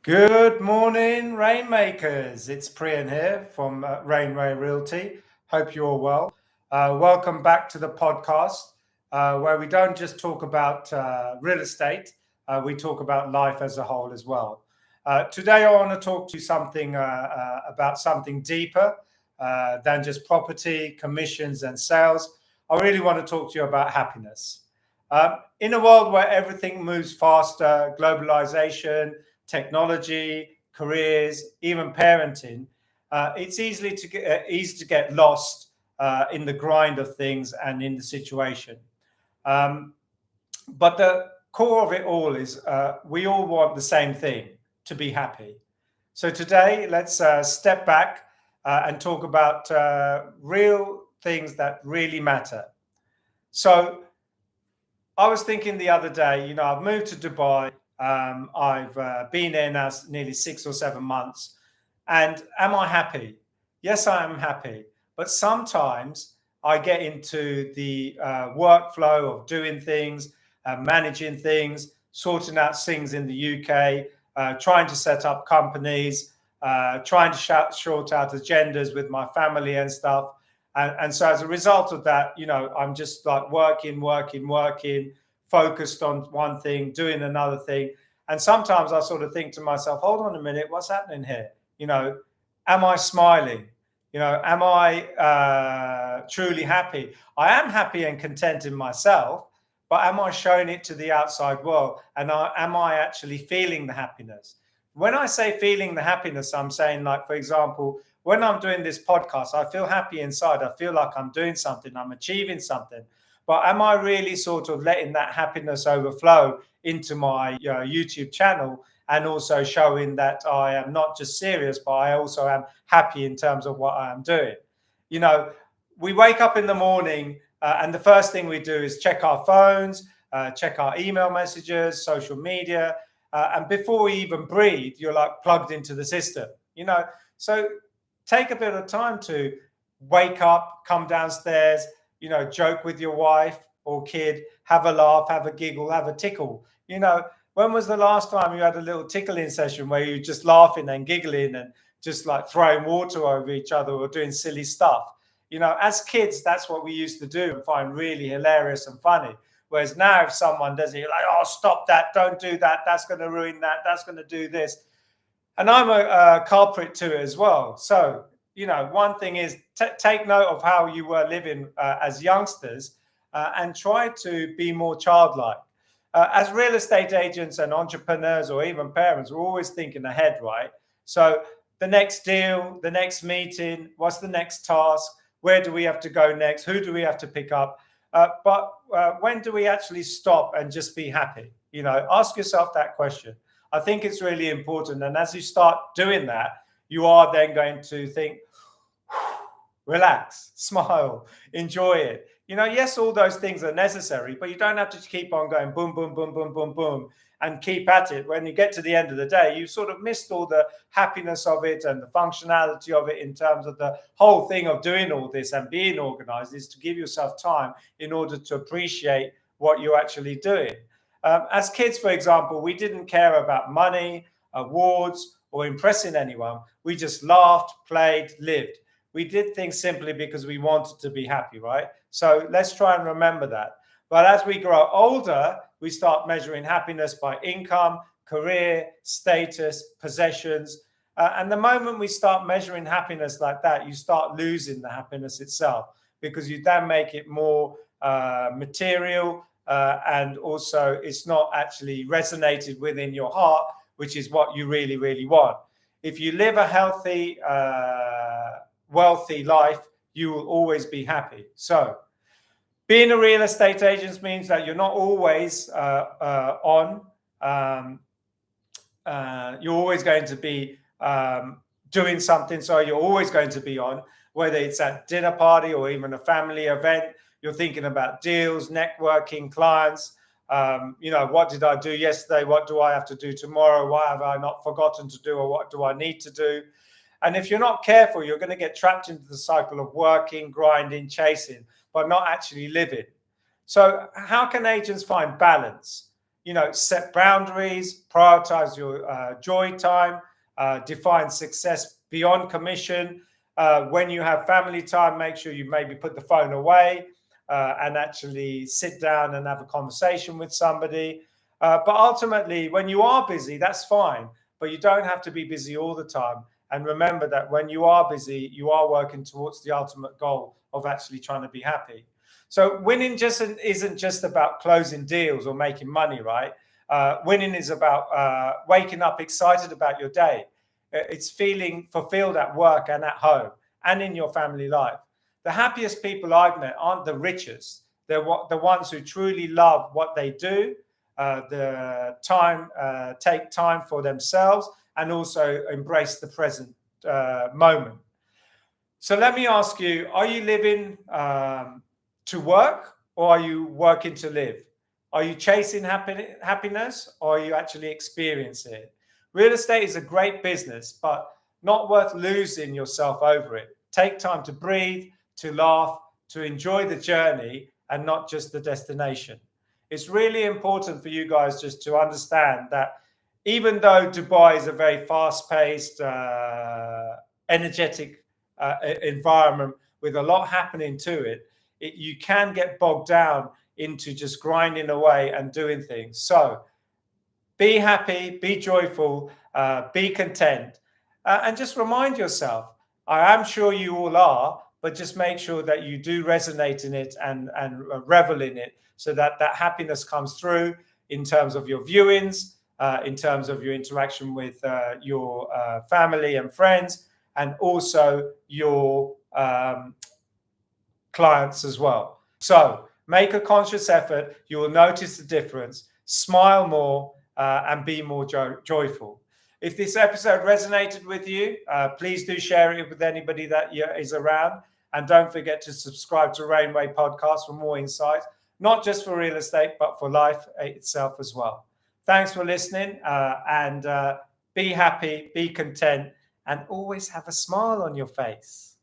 Good morning, Rainmakers. It's Priyan here from Reignway Realty. Hope you're all well. Welcome back to the podcast where we don't just talk about real estate, we talk about life as a whole as well. Today, I want to talk to you about something deeper than just property, commissions, and sales. I really want to talk to you about happiness. In a world where everything moves faster, globalization, technology, careers, even parenting, it's easy to get lost in the grind of things and in the situation. But the core of it all is we all want the same thing, to be happy. So today, let's step back and talk about real things that really matter. So I was thinking the other day, I've moved to Dubai. I've been there now nearly 6 or 7 months. And am I happy? Yes, I am happy. But sometimes I get into the workflow of doing things, managing things, sorting out things in the UK, trying to set up companies, trying to sort out agendas with my family and stuff. And so as a result of that, I'm just like working, focused on one thing, doing another thing. And sometimes I sort of think to myself, hold on a minute, what's happening here? Am I smiling? Am I truly happy? I am happy and content in myself, but am I showing it to the outside world? And am I actually feeling the happiness? When I say feeling the happiness, I'm saying, like, for example, when I'm doing this podcast, I feel happy inside. I feel like I'm doing something, I'm achieving something. But am I really sort of letting that happiness overflow into my YouTube channel and also showing that I am not just serious, but I also am happy in terms of what I am doing? We wake up in the morning and the first thing we do is check our phones, check our email messages, social media. And before we even breathe, you're like plugged into the system, So take a bit of time to wake up, come downstairs, joke with your wife or kid, have a laugh, have a giggle, have a tickle. When was the last time you had a little tickling session where you're just laughing and giggling and just like throwing water over each other or doing silly stuff? As kids, that's what we used to do and find really hilarious and funny. Whereas now, if someone does it, you're like, oh, stop that, don't do that, that's going to ruin that, that's going to do this. And I'm a culprit to it as well. So, one thing is take note of how you were living as youngsters and try to be more childlike. As real estate agents and entrepreneurs or even parents, we're always thinking ahead, right? So the next deal, the next meeting, what's the next task? Where do we have to go next? Who do we have to pick up? But when do we actually stop and just be happy? Ask yourself that question. I think it's really important. And as you start doing that, you are then going to think, relax, smile, enjoy it. Yes, all those things are necessary, but you don't have to keep on going boom, boom, boom, boom, boom, boom, and keep at it. When you get to the end of the day, you sort of missed all the happiness of it and the functionality of it in terms of the whole thing of doing all this and being organized is to give yourself time in order to appreciate what you're actually doing. As kids, for example, we didn't care about money, awards, or impressing anyone. We just laughed, played, lived. We did things simply because we wanted to be happy, right? So let's try and remember that. But as we grow older, we start measuring happiness by income, career, status, possessions. And the moment we start measuring happiness like that, you start losing the happiness itself because you then make it more material. And also it's not actually resonated within your heart, which is what you really, really want. If you live a healthy, wealthy life, you will always be happy. So being a real estate agent means that you're not always on. You're always going to be doing something. So you're always going to be on, whether it's at dinner party or even a family event. You're thinking about deals, networking, clients. What did I do yesterday? What do I have to do tomorrow? What have I not forgotten to do? Or what do I need to do? And if you're not careful, you're going to get trapped into the cycle of working, grinding, chasing, but not actually living. So how can agents find balance? set boundaries, prioritize your joy time, define success beyond commission. When you have family time, make sure you maybe put the phone away and actually sit down and have a conversation with somebody. But ultimately, when you are busy, that's fine, but you don't have to be busy all the time. And remember that when you are busy, you are working towards the ultimate goal of actually trying to be happy. So winning isn't just about closing deals or making money, right? Winning is about waking up excited about your day. It's feeling fulfilled at work and at home and in your family life. The happiest people I've met aren't the richest. They're the ones who truly love what they do, take time for themselves, and also embrace the present moment. So let me ask you, are you living to work, or are you working to live? Are you chasing happiness, or are you actually experiencing it? Real estate is a great business, but not worth losing yourself over it. Take time to breathe, to laugh, to enjoy the journey, and not just the destination. It's really important for you guys just to understand that even though Dubai is a very fast-paced, energetic environment with a lot happening to it, you can get bogged down into just grinding away and doing things. So be happy, be joyful, be content, and just remind yourself, I am sure you all are, but just make sure that you do resonate in it and revel in it, so that that happiness comes through in terms of your viewings, in terms of your interaction with your family and friends, and also your clients as well. So make a conscious effort. You will notice the difference. Smile more and be more joyful. If this episode resonated with you, please do share it with anybody that is around. And don't forget to subscribe to Reignway Podcast for more insights, not just for real estate, but for life itself as well. Thanks for listening, and be happy, be content, and always have a smile on your face.